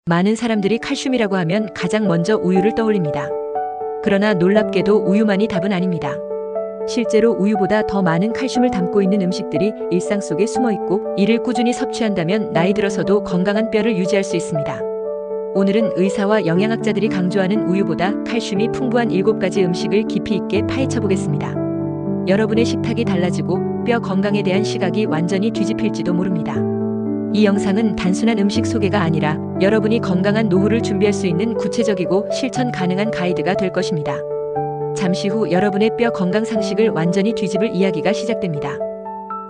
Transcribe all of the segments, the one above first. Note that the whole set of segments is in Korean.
많은 사람들이 칼슘이라고 하면 가장 먼저 우유를 떠올립니다. 그러나 놀랍게도 우유만이 답은 아닙니다. 실제로 우유보다 더 많은 칼슘을 담고 있는 음식들이 일상 속에 숨어 있고, 이를 꾸준히 섭취한다면 나이 들어서도 건강한 뼈를 유지할 수 있습니다. 오늘은 의사와 영양학자들이 강조하는 우유보다 칼슘이 풍부한 7가지 음식을 깊이 있게 파헤쳐 보겠습니다. 여러분의 식탁이 달라지고 뼈 건강에 대한 시각이 완전히 뒤집힐지도 모릅니다. 이 영상은 단순한 음식 소개가 아니라 여러분이 건강한 노후를 준비할 수 있는 구체적이고 실천 가능한 가이드가 될 것입니다. 잠시 후 여러분의 뼈 건강 상식을 완전히 뒤집을 이야기가 시작됩니다.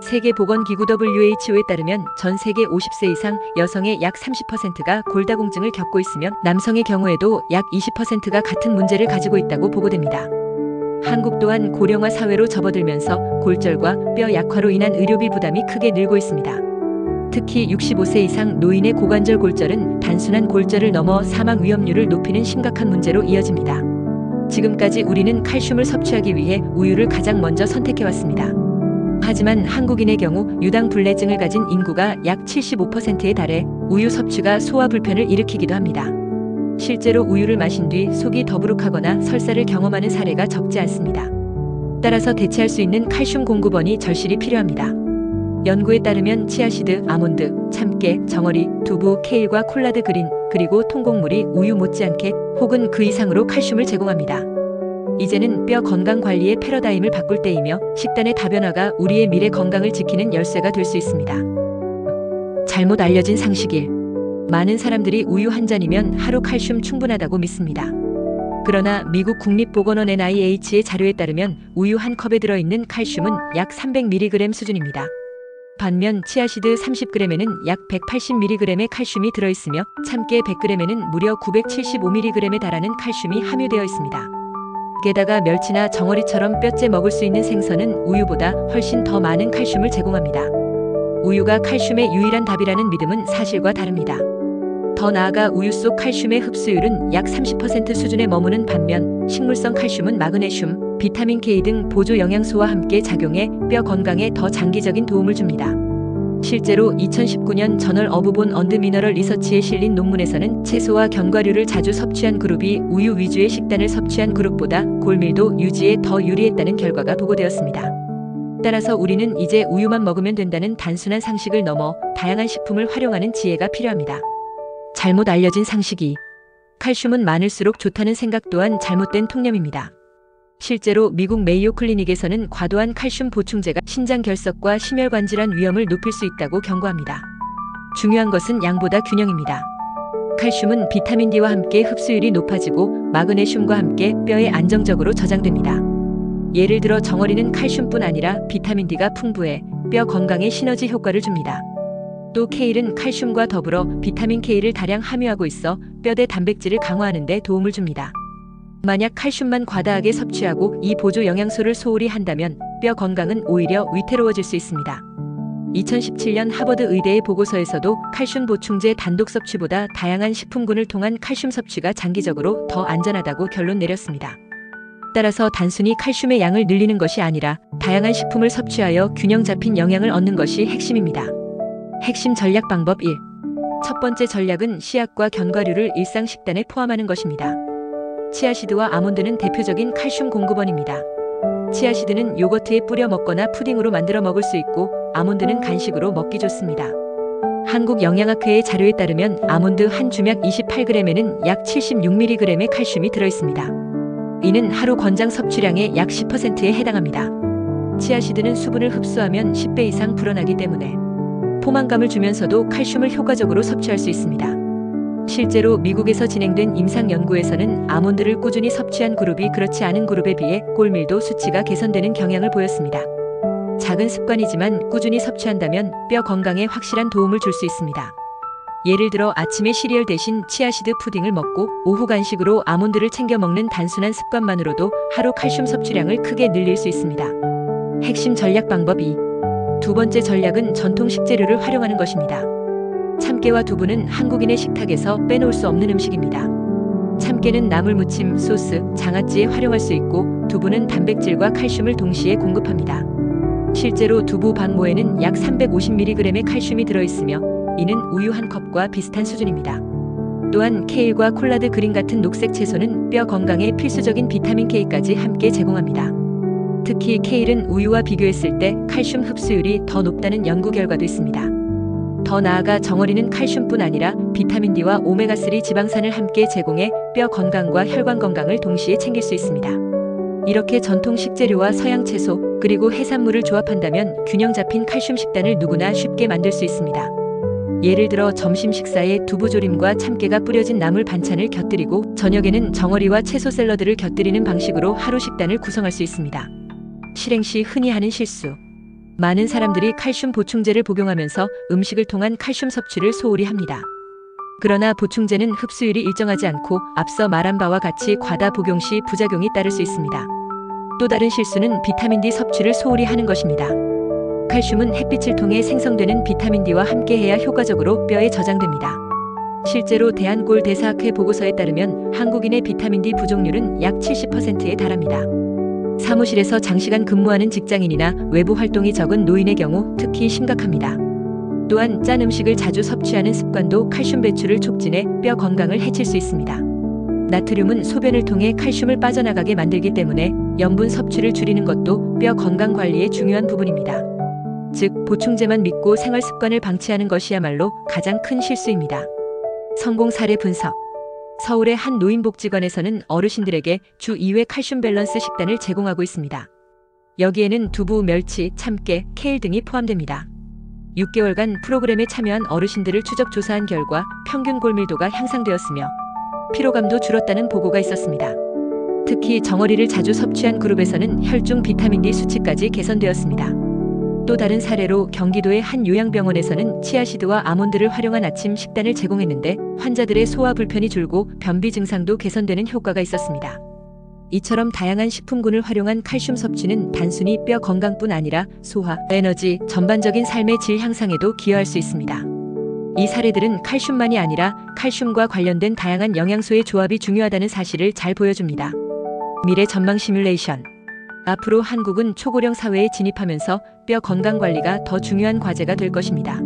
세계보건기구 WHO에 따르면 전 세계 50세 이상 여성의 약 30%가 골다공증을 겪고 있으며, 남성의 경우에도 약 20%가 같은 문제를 가지고 있다고 보고됩니다. 한국 또한 고령화 사회로 접어들면서 골절과 뼈 약화로 인한 의료비 부담이 크게 늘고 있습니다. 특히 65세 이상 노인의 고관절 골절은 단순한 골절을 넘어 사망 위험률을 높이는 심각한 문제로 이어집니다. 지금까지 우리는 칼슘을 섭취하기 위해 우유를 가장 먼저 선택해왔습니다. 하지만 한국인의 경우 유당불내증을 가진 인구가 약 75%에 달해 우유 섭취가 소화 불편을 일으키기도 합니다. 실제로 우유를 마신 뒤 속이 더부룩하거나 설사를 경험하는 사례가 적지 않습니다. 따라서 대체할 수 있는 칼슘 공급원이 절실히 필요합니다. 연구에 따르면 치아씨드, 아몬드, 참깨, 정어리, 두부, 케일과 콜라드 그린, 그리고 통곡물이 우유 못지않게 혹은 그 이상으로 칼슘을 제공합니다. 이제는 뼈 건강 관리의 패러다임을 바꿀 때이며, 식단의 다변화가 우리의 미래 건강을 지키는 열쇠가 될 수 있습니다. 잘못 알려진 상식 1. 많은 사람들이 우유 한 잔이면 하루 칼슘 충분하다고 믿습니다. 그러나 미국 국립보건원 NIH의 자료에 따르면 우유 한 컵에 들어있는 칼슘은 약 300mg 수준입니다. 반면 치아씨드 30g에는 약 180mg의 칼슘이 들어있으며, 참깨 100g에는 무려 975mg에 달하는 칼슘이 함유되어 있습니다. 게다가 멸치나 정어리처럼 뼈째 먹을 수 있는 생선은 우유보다 훨씬 더 많은 칼슘을 제공합니다. 우유가 칼슘의 유일한 답이라는 믿음은 사실과 다릅니다. 더 나아가 우유 속 칼슘의 흡수율은 약 30% 수준에 머무는 반면, 식물성 칼슘은 마그네슘, 비타민 K 등 보조 영양소와 함께 작용해 뼈 건강에 더 장기적인 도움을 줍니다. 실제로 2019년 저널 오브 본 앤드 미너럴 리서치에 실린 논문에서는 채소와 견과류를 자주 섭취한 그룹이 우유 위주의 식단을 섭취한 그룹보다 골밀도 유지에 더 유리했다는 결과가 보고되었습니다. 따라서 우리는 이제 우유만 먹으면 된다는 단순한 상식을 넘어 다양한 식품을 활용하는 지혜가 필요합니다. 잘못 알려진 상식 2. 칼슘은 많을수록 좋다는 생각 또한 잘못된 통념입니다. 실제로 미국 메이오 클리닉에서는 과도한 칼슘 보충제가 신장 결석과 심혈관 질환 위험을 높일 수 있다고 경고합니다. 중요한 것은 양보다 균형입니다. 칼슘은 비타민 D와 함께 흡수율이 높아지고 마그네슘과 함께 뼈에 안정적으로 저장됩니다. 예를 들어 정어리는 칼슘뿐 아니라 비타민 D가 풍부해 뼈 건강에 시너지 효과를 줍니다. 또 케일은 칼슘과 더불어 비타민 K를 다량 함유하고 있어 뼈대 단백질을 강화하는 데 도움을 줍니다. 만약 칼슘만 과다하게 섭취하고 이 보조 영양소를 소홀히 한다면 뼈 건강은 오히려 위태로워질 수 있습니다. 2017년 하버드 의대의 보고서에서도 칼슘 보충제 단독 섭취보다 다양한 식품군을 통한 칼슘 섭취가 장기적으로 더 안전하다고 결론 내렸습니다. 따라서 단순히 칼슘의 양을 늘리는 것이 아니라 다양한 식품을 섭취하여 균형 잡힌 영양을 얻는 것이 핵심입니다. 핵심 전략 방법 1. 첫 번째 전략은 씨앗과 견과류를 일상 식단에 포함하는 것입니다. 치아씨드와 아몬드는 대표적인 칼슘 공급원입니다. 치아씨드는 요거트에 뿌려 먹거나 푸딩으로 만들어 먹을 수 있고, 아몬드는 간식으로 먹기 좋습니다. 한국영양학회의 자료에 따르면 아몬드 한 주맥 28g에는 약 76mg의 칼슘이 들어있습니다. 이는 하루 권장 섭취량의 약 10%에 해당합니다. 치아씨드는 수분을 흡수하면 10배 이상 불어나기 때문에 포만감을 주면서도 칼슘을 효과적으로 섭취할 수 있습니다. 실제로 미국에서 진행된 임상 연구에서는 아몬드를 꾸준히 섭취한 그룹이 그렇지 않은 그룹에 비해 골밀도 수치가 개선되는 경향을 보였습니다. 작은 습관이지만 꾸준히 섭취한다면 뼈 건강에 확실한 도움을 줄 수 있습니다. 예를 들어 아침에 시리얼 대신 치아씨드 푸딩을 먹고 오후 간식으로 아몬드를 챙겨 먹는 단순한 습관만으로도 하루 칼슘 섭취량을 크게 늘릴 수 있습니다. 핵심 전략 방법 2. 두 번째 전략은 전통 식재료를 활용하는 것입니다. 참깨와 두부는 한국인의 식탁에서 빼놓을 수 없는 음식입니다. 참깨는 나물 무침, 소스, 장아찌에 활용할 수 있고, 두부는 단백질과 칼슘을 동시에 공급합니다. 실제로 두부 반 모에는 약 350mg의 칼슘이 들어있으며, 이는 우유 한 컵과 비슷한 수준입니다. 또한 케일과 콜라드 그린 같은 녹색 채소는 뼈 건강에 필수적인 비타민 K까지 함께 제공합니다. 특히 케일은 우유와 비교했을 때 칼슘 흡수율이 더 높다는 연구 결과도 있습니다. 더 나아가 정어리는 칼슘뿐 아니라 비타민 D와 오메가3 지방산을 함께 제공해 뼈 건강과 혈관 건강을 동시에 챙길 수 있습니다. 이렇게 전통 식재료와 서양 채소 그리고 해산물을 조합한다면 균형 잡힌 칼슘 식단을 누구나 쉽게 만들 수 있습니다. 예를 들어 점심 식사에 두부조림과 참깨가 뿌려진 나물 반찬을 곁들이고 저녁에는 정어리와 채소 샐러드를 곁들이는 방식으로 하루 식단을 구성할 수 있습니다. 실행 시 흔히 하는 실수. 많은 사람들이 칼슘 보충제를 복용하면서 음식을 통한 칼슘 섭취를 소홀히 합니다. 그러나 보충제는 흡수율이 일정하지 않고 앞서 말한 바와 같이 과다 복용 시 부작용이 따를 수 있습니다. 또 다른 실수는 비타민 D 섭취를 소홀히 하는 것입니다. 칼슘은 햇빛을 통해 생성되는 비타민 D와 함께해야 효과적으로 뼈에 저장됩니다. 실제로 대한골대사학회 보고서에 따르면 한국인의 비타민 D 부족률은 약 70%에 달합니다. 사무실에서 장시간 근무하는 직장인이나 외부 활동이 적은 노인의 경우 특히 심각합니다. 또한 짠 음식을 자주 섭취하는 습관도 칼슘 배출을 촉진해 뼈 건강을 해칠 수 있습니다. 나트륨은 소변을 통해 칼슘을 빠져나가게 만들기 때문에 염분 섭취를 줄이는 것도 뼈 건강 관리의 중요한 부분입니다. 즉, 보충제만 믿고 생활 습관을 방치하는 것이야말로 가장 큰 실수입니다. 성공 사례 분석. 서울의 한 노인복지관에서는 어르신들에게 주 2회 칼슘 밸런스 식단을 제공하고 있습니다. 여기에는 두부, 멸치, 참깨, 케일 등이 포함됩니다. 6개월간 프로그램에 참여한 어르신들을 추적 조사한 결과 평균 골밀도가 향상되었으며 피로감도 줄었다는 보고가 있었습니다. 특히 정어리를 자주 섭취한 그룹에서는 혈중 비타민 D 수치까지 개선되었습니다. 또 다른 사례로 경기도의 한 요양병원에서는 치아시드와 아몬드를 활용한 아침 식단을 제공했는데 환자들의 소화 불편이 줄고 변비 증상도 개선되는 효과가 있었습니다. 이처럼 다양한 식품군을 활용한 칼슘 섭취는 단순히 뼈 건강뿐 아니라 소화, 에너지, 전반적인 삶의 질 향상에도 기여할 수 있습니다. 이 사례들은 칼슘만이 아니라 칼슘과 관련된 다양한 영양소의 조합이 중요하다는 사실을 잘 보여줍니다. 미래 전망 시뮬레이션. 앞으로 한국은 초고령 사회에 진입하면서 뼈 건강 관리가 더 중요한 과제가 될 것입니다.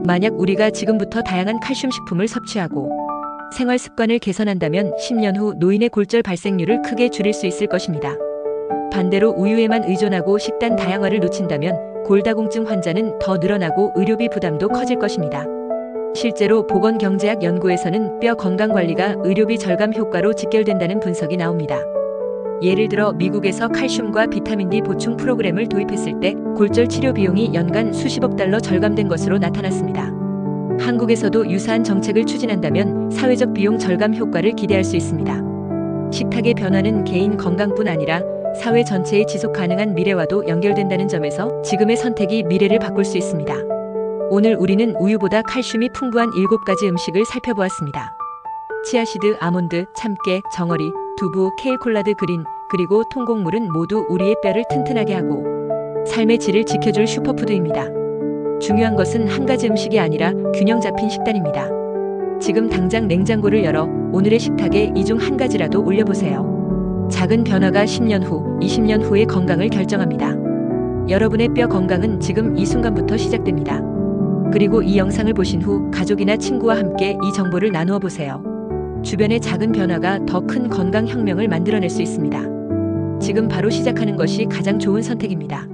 만약 우리가 지금부터 다양한 칼슘 식품을 섭취하고 생활 습관을 개선한다면 10년 후 노인의 골절 발생률을 크게 줄일 수 있을 것입니다. 반대로 우유에만 의존하고 식단 다양화를 놓친다면 골다공증 환자는 더 늘어나고 의료비 부담도 커질 것입니다. 실제로 보건경제학 연구에서는 뼈 건강 관리가 의료비 절감 효과로 직결된다는 분석이 나옵니다. 예를 들어 미국에서 칼슘과 비타민 D 보충 프로그램을 도입했을 때 골절 치료 비용이 연간 수십억 달러 절감된 것으로 나타났습니다. 한국에서도 유사한 정책을 추진한다면 사회적 비용 절감 효과를 기대할 수 있습니다. 식탁의 변화는 개인 건강뿐 아니라 사회 전체의 지속 가능한 미래와도 연결된다는 점에서 지금의 선택이 미래를 바꿀 수 있습니다. 오늘 우리는 우유보다 칼슘이 풍부한 7가지 음식을 살펴보았습니다. 치아시드, 아몬드, 참깨, 정어리, 두부, 케일, 콜라드 그린, 그리고 통곡물은 모두 우리의 뼈를 튼튼하게 하고 삶의 질을 지켜줄 슈퍼푸드입니다. 중요한 것은 한 가지 음식이 아니라 균형 잡힌 식단입니다. 지금 당장 냉장고를 열어 오늘의 식탁에 이 중 한 가지라도 올려보세요. 작은 변화가 10년 후, 20년 후의 건강을 결정합니다. 여러분의 뼈 건강은 지금 이 순간부터 시작됩니다. 그리고 이 영상을 보신 후 가족이나 친구와 함께 이 정보를 나누어 보세요. 주변의 작은 변화가 더 큰 건강 혁명을 만들어낼 수 있습니다. 지금 바로 시작하는 것이 가장 좋은 선택입니다.